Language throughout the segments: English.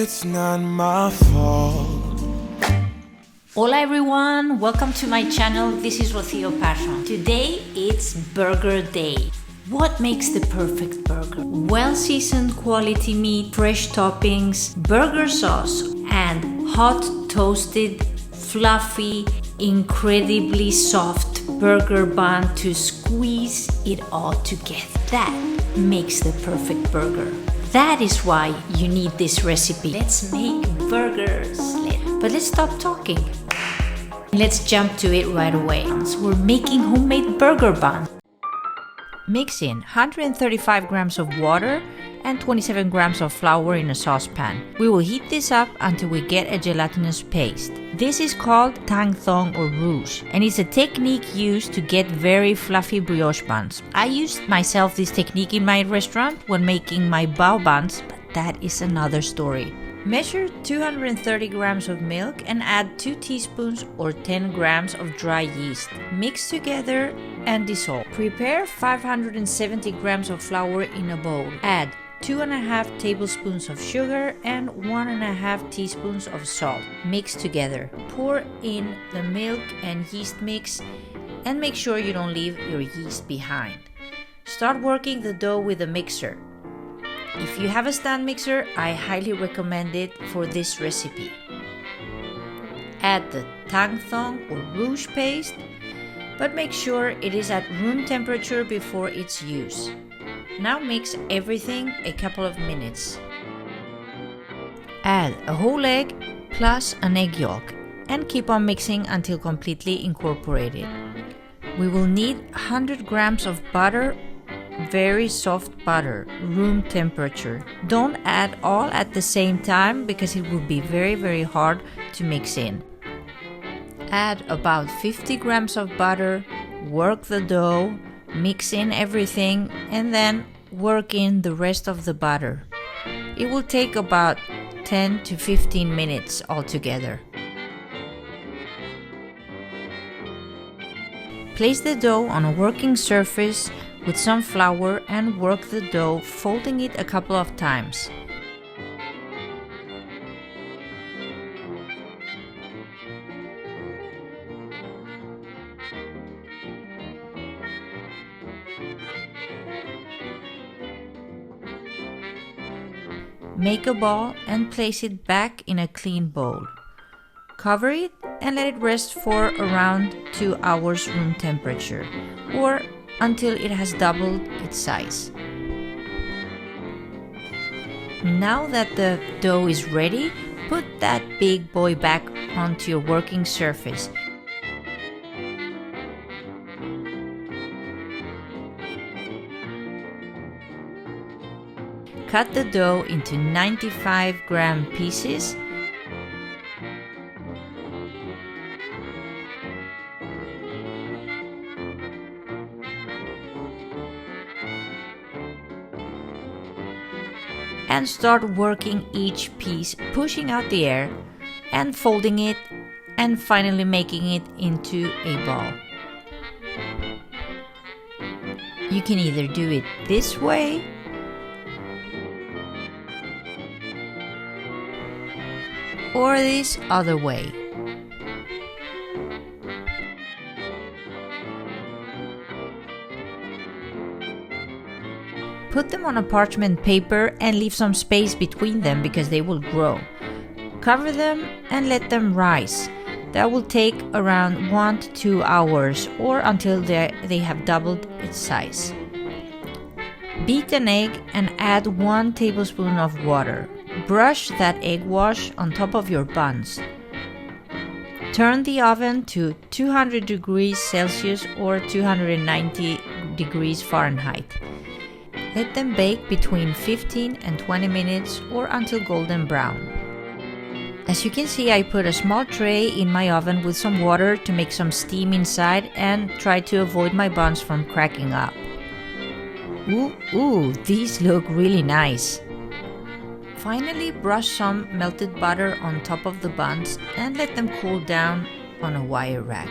it's not my fault. Hola everyone, welcome to my channel. This is Rocío Passion. Today it's burger day. What makes the perfect burger? Well-seasoned quality meat, fresh toppings, burger sauce, and hot, toasted, fluffy, incredibly soft burger bun to squeeze it all together. That makes the perfect burger. That is why you need this recipe. Let's make burgers. But let's stop talking. Let's jump to it right away. So we're making homemade burger bun. Mix in 135 grams of water and 27 grams of flour in a saucepan. We will heat this up until we get a gelatinous paste. This is called tang thong or rouge, and it's a technique used to get very fluffy brioche buns. I used myself this technique in my restaurant when making my bao buns, but that is another story. Measure 230 grams of milk and add 2 teaspoons or 10 grams of dry yeast. Mix together and dissolve. Prepare 570 grams of flour in a bowl. Add 2.5 tablespoons of sugar and 1.5 teaspoons of salt. Mix together. Pour in the milk and yeast mix and make sure you don't leave your yeast behind. Start working the dough with a mixer. If you have a stand mixer, I highly recommend it for this recipe. Add the tang thong or rouge paste, but make sure it is at room temperature before its use. Now mix everything a couple of minutes. Add a whole egg plus an egg yolk and keep on mixing until completely incorporated. We will need 100 grams of butter, very soft butter, room temperature. Don't add all at the same time because it will be very hard to mix in. Add about 50 grams of butter, work the dough, mix in everything, and then work in the rest of the butter. It will take about 10 to 15 minutes altogether. Place the dough on a working surface with some flour and work the dough, folding it a couple of times. Make a ball and place it back in a clean bowl. Cover it and let it rest for around 2 hours room temperature, or until it has doubled its size. Now that the dough is ready, put that big boy back onto your working surface. Cut the dough into 95-gram pieces. And start working each piece, pushing out the air and folding it, and finally making it into a ball. You can either do it this way or this other way. Put them on a parchment paper and leave some space between them because they will grow. Cover them and let them rise. That will take around 1 to 2 hours or until they have doubled its size. Beat an egg and add 1 tablespoon of water. Brush that egg wash on top of your buns. Turn the oven to 200 degrees Celsius or 290 degrees Fahrenheit. Let them bake between 15 and 20 minutes or until golden brown. As you can see, I put a small tray in my oven with some water to make some steam inside and try to avoid my buns from cracking up. Ooh, these look really nice. Finally, brush some melted butter on top of the buns and let them cool down on a wire rack.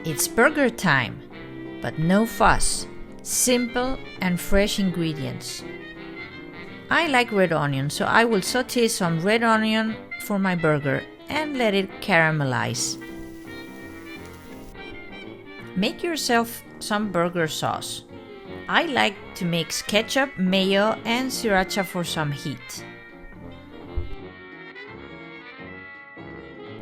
It's burger time, but no fuss, simple and fresh ingredients. I like red onion, so I will saute some red onion for my burger and let it caramelize. Make yourself some burger sauce. I like to mix ketchup, mayo, and sriracha for some heat.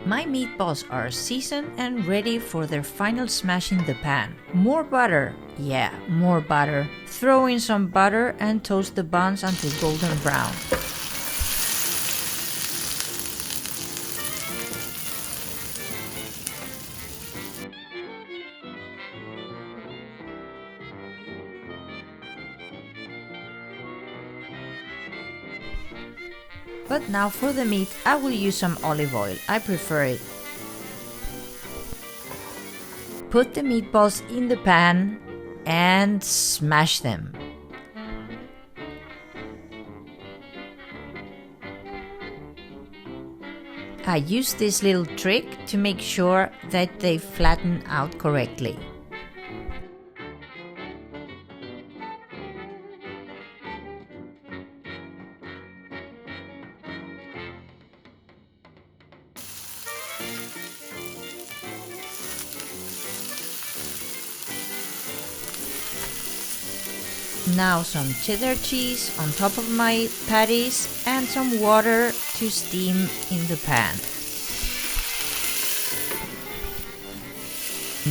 My meatballs are seasoned and ready for their final smash in the pan. More butter, yeah, more butter. Throw in some butter and toast the buns until golden brown. But now for the meat, I will use some olive oil. I prefer it. Put the meatballs in the pan and smash them. I use this little trick to make sure that they flatten out correctly. Now some cheddar cheese on top of my patties and some water to steam in the pan.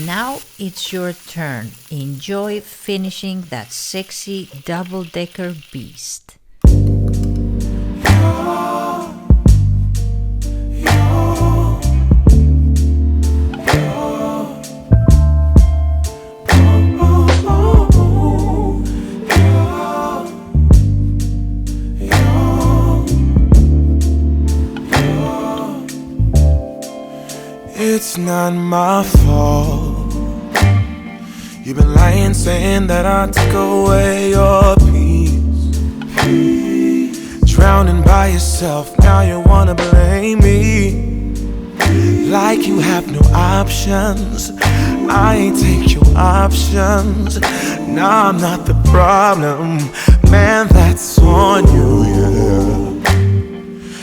Now it's your turn. Enjoy finishing that sexy double-decker beast. It's not my fault. You've been lying, saying that I took away your peace. Drowning by yourself, now you wanna blame me. Like you have no options. I ain't take your options. Nah, I'm not the problem. Man, that's on you, yeah.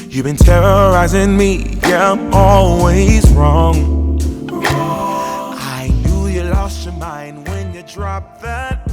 You've been terrorizing me, yeah, I'm always wrong. I knew you lost your mind when you dropped that